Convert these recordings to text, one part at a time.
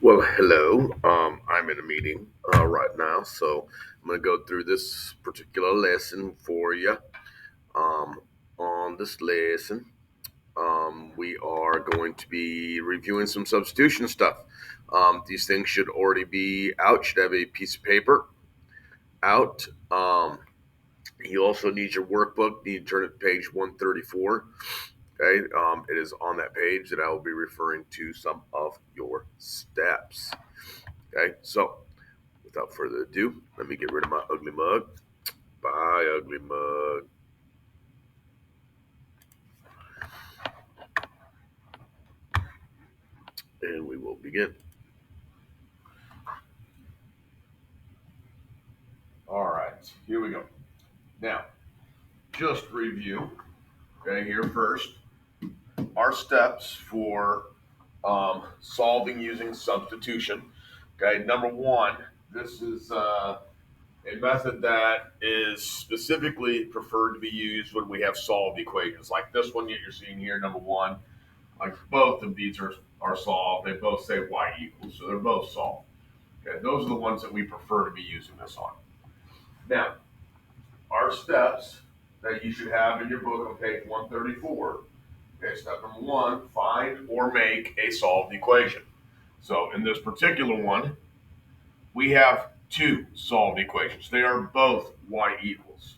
Well, hello. I'm in a meeting right now, so I'm going to go through this particular lesson for you. Um, on this lesson, we are going to be reviewing some substitution stuff. These things should already be out. You should have a piece of paper out. You also need your workbook. You need to turn it to page 134. Okay, it is on that page that I will be referring to some of your steps. Okay, so without further ado, let me get rid of my ugly mug. Bye, ugly mug. And we will begin. All right, here we go. Now, just review, okay, here first, our steps for solving using substitution. Okay, number one, this is a method that is specifically preferred to be used when we have solved equations, like this one that you're seeing here, number one. Like both of these are solved. They both say y equals, so they're both solved. Okay, those are the ones that we prefer to be using this on. Now, our steps that you should have in your book on page 134. Okay, step number one, find or make a solved equation. So in this particular one, we have two solved equations. They are both y equals.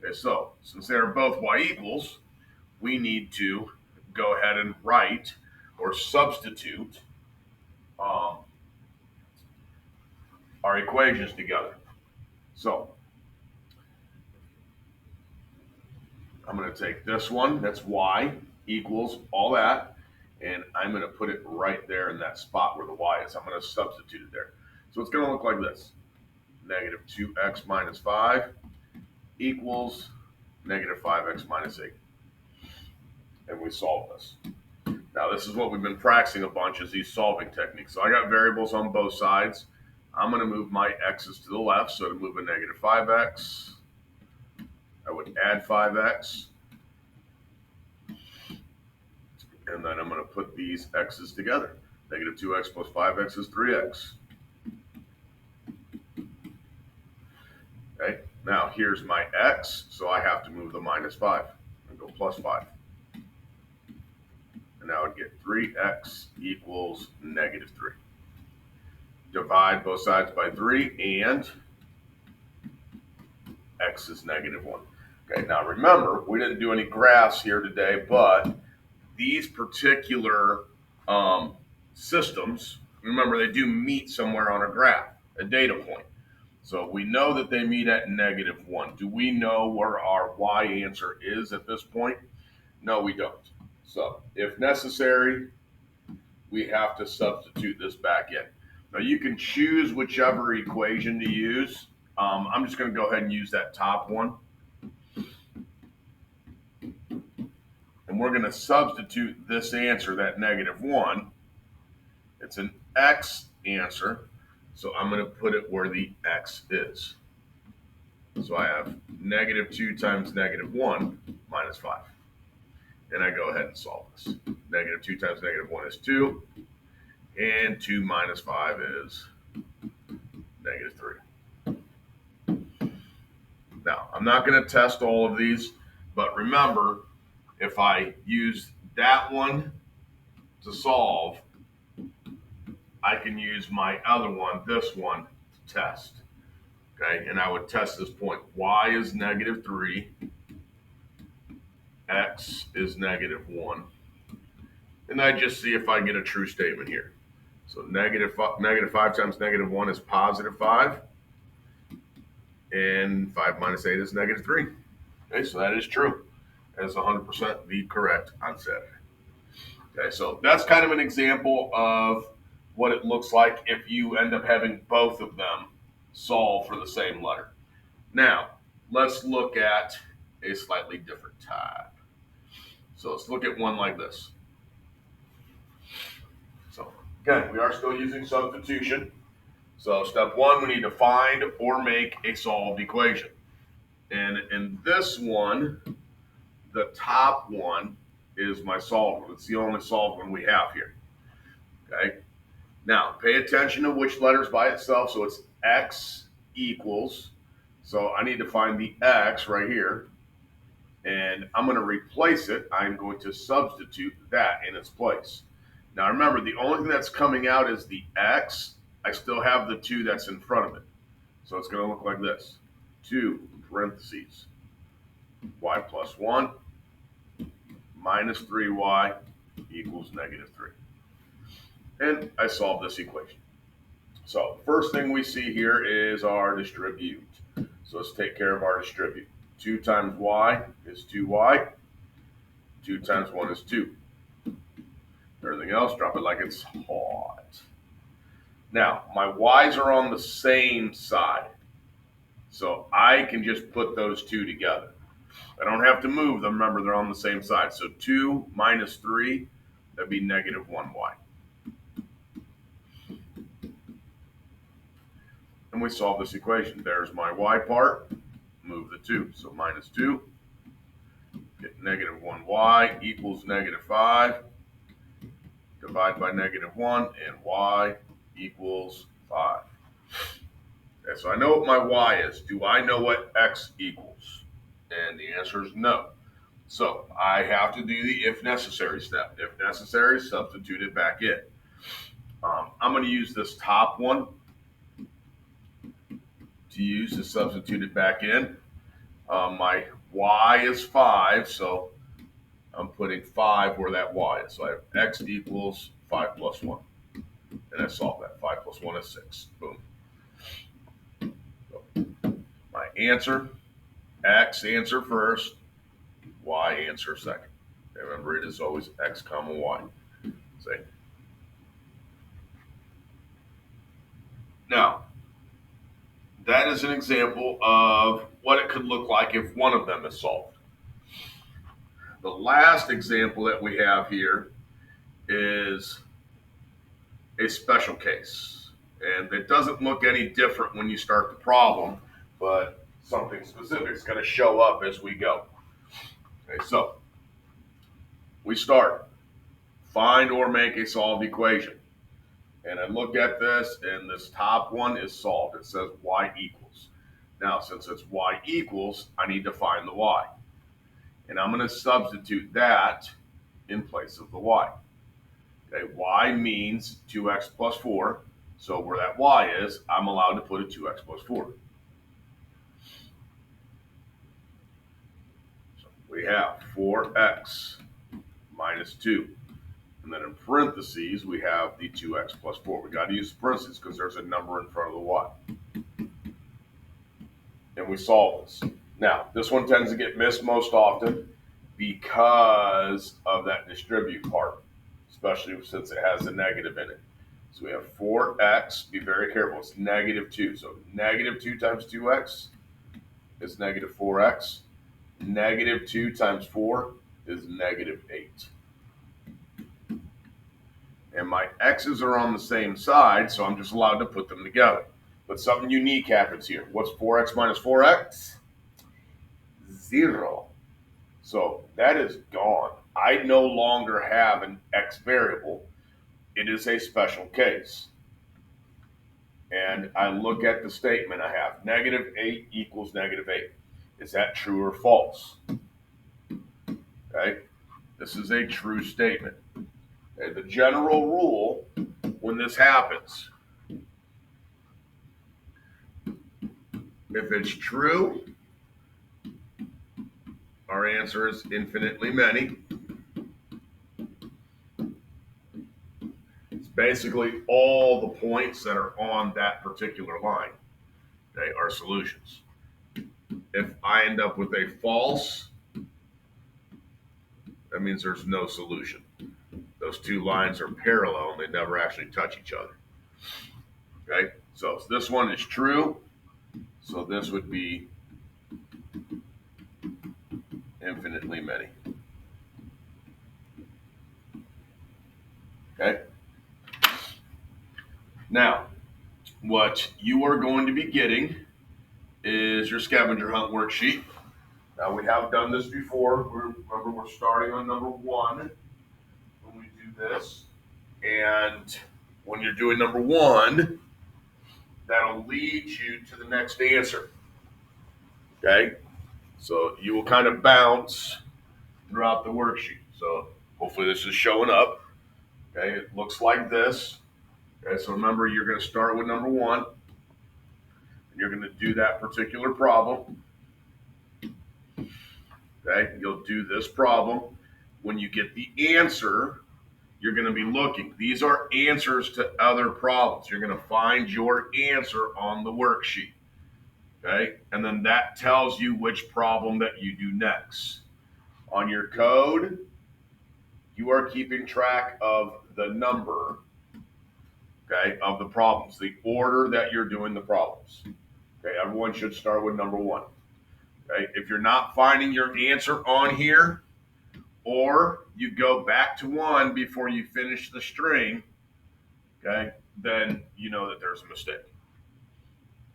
Okay, so since they are both y equals, we need to go ahead and write or substitute um, our equations together. So I'm going to take this one, that's y equals all that, and I'm going to put it right there in that spot where the y is. I'm going to substitute it there. So it's going to look like this. Negative 2x minus 5 equals negative 5x minus 8. And we solve this. Now this is what we've been practicing a bunch is these solving techniques. So I got variables on both sides. I'm going to move my x's to the left. So to move a negative 5x, I would add 5x. And then I'm going to put these x's together. Negative 2x plus 5x is 3x. Okay, now here's my x, so I have to move the minus 5 and go plus 5. And now I'd get 3x equals negative 3. Divide both sides by 3, and x is negative 1. Okay, now remember, we didn't do any graphs here today, but these particular systems, remember, they do meet somewhere on a graph, a data point. So we know that they meet at negative 1. Do we know where our y answer is at this point? No, we don't. So if necessary, we have to substitute this back in. Now you can choose whichever equation to use. I'm just going to go ahead and use that top one. And we're going to substitute this answer, that negative 1. It's an x answer, so I'm going to put it where the x is. So I have negative 2 times negative 1 minus 5. And I go ahead and solve this. Negative 2 times negative 1 is 2. And 2 minus 5 is negative 3. Now, I'm not going to test all of these, but remember, if I use that one to solve, I can use my other one, this one, to test. Okay, and I would test this point. Y is negative 3. X is negative 1. And I just see if I get a true statement here. So negative 5 times negative 1 is positive 5. And 5 minus 8 is negative 3. Okay, so that is true. That is 100% the correct answer. Okay, so that's kind of an example of what it looks like if you end up having both of them solve for the same letter. Now, let's look at a slightly different type. So let's look at one like this. So again, we are still using substitution. So step one, we need to find or make a solved equation. And in this one, the top one is my solved one. It's the only solved one we have here. Okay. Now, pay attention to which letter's by itself. So it's x equals. So I need to find the x right here. And I'm going to replace it. I'm going to substitute that in its place. Now remember, the only thing that's coming out is the x. I still have the 2 that's in front of it. So it's going to look like this. 2 parentheses y plus 1 minus 3y equals negative 3. And I solve this equation. So first thing we see here is our distribute. So let's take care of our distribute. 2 times y is 2y. 2 times 1 is 2. Everything else, drop it like it's hot. Now, my y's are on the same side. So I can just put those 2 together. I don't have to move them. Remember, they're on the same side. So 2 minus 3, that'd be negative 1y. And we solve this equation. There's my y part. Move the 2. So minus 2. Get negative 1y equals negative 5. Divide by negative 1, and y equals 5. Okay, so I know what my y is. Do I know what x equals? And the answer is no. So I have to do the if necessary step. If necessary, substitute it back in. I'm going to use this top one to substitute it back in. My y is 5, so I'm putting 5 where that y is. So I have x equals 5 plus 1. And I solve that. 5 plus 1 is 6. Boom. So my answer, x answer first, y answer second. Remember, it is always x comma y. See? Now, that is an example of what it could look like if one of them is solved. The last example that we have here is a special case. And it doesn't look any different when you start the problem, but something specific is going to show up as we go. Okay, so we start. Find or make a solved equation. And I look at this, and this top one is solved. It says y equals. Now, since it's y equals, I need to find the y. And I'm going to substitute that in place of the y. Okay, y means 2x plus 4. So where that y is, I'm allowed to put a 2x plus 4. So we have 4x minus 2. And then in parentheses, we have the 2x plus 4. We got to use parentheses because there's a number in front of the y. And we solve this. Now, this one tends to get missed most often because of that distribute part, especially since it has a negative in it. So we have 4x. Be very careful. It's negative 2. So negative 2 times 2x is negative 4x. Negative 2 times 4 is negative 8. And my x's are on the same side, so I'm just allowed to put them together. But something unique happens here. What's 4x minus 4x? 0. So that is gone. I no longer have an x variable. It is a special case. And I look at the statement I have. Negative 8 equals negative 8. Is that true or false? Okay. This is a true statement. Okay. The general rule when this happens, if it's true, our answer is infinitely many. It's basically all the points that are on that particular line, okay, are solutions. If I end up with a false, that means there's no solution. Those two lines are parallel and they never actually touch each other. Okay, so this one is true. So this would be infinitely many. Okay. Now, what you are going to be getting is your scavenger hunt worksheet. Now, we have done this before. Remember, we're starting on number 1 when we do this. And when you're doing number one, that'll lead you to the next answer. Okay? So you will kind of bounce throughout the worksheet. So hopefully this is showing up. Okay, it looks like this. Okay, so remember you're going to start with number one, and you're going to do that particular problem. Okay, you'll do this problem. When you get the answer, you're going to be looking. These are answers to other problems. You're going to find your answer on the worksheet. Okay, and then that tells you which problem that you do next. On your code, you are keeping track of the number, okay, of the problems, the order that you're doing the problems. Okay, everyone should start with number one. Okay, if you're not finding your answer on here, or you go back to one before you finish the string, okay, then you know that there's a mistake.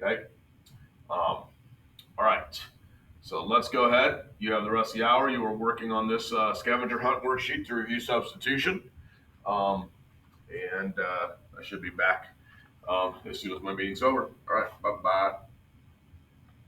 Okay, all right. So let's go ahead. You have the rest of the hour. You are working on this scavenger hunt worksheet to review substitution. And I should be back as soon as my meeting's over. All right, bye-bye.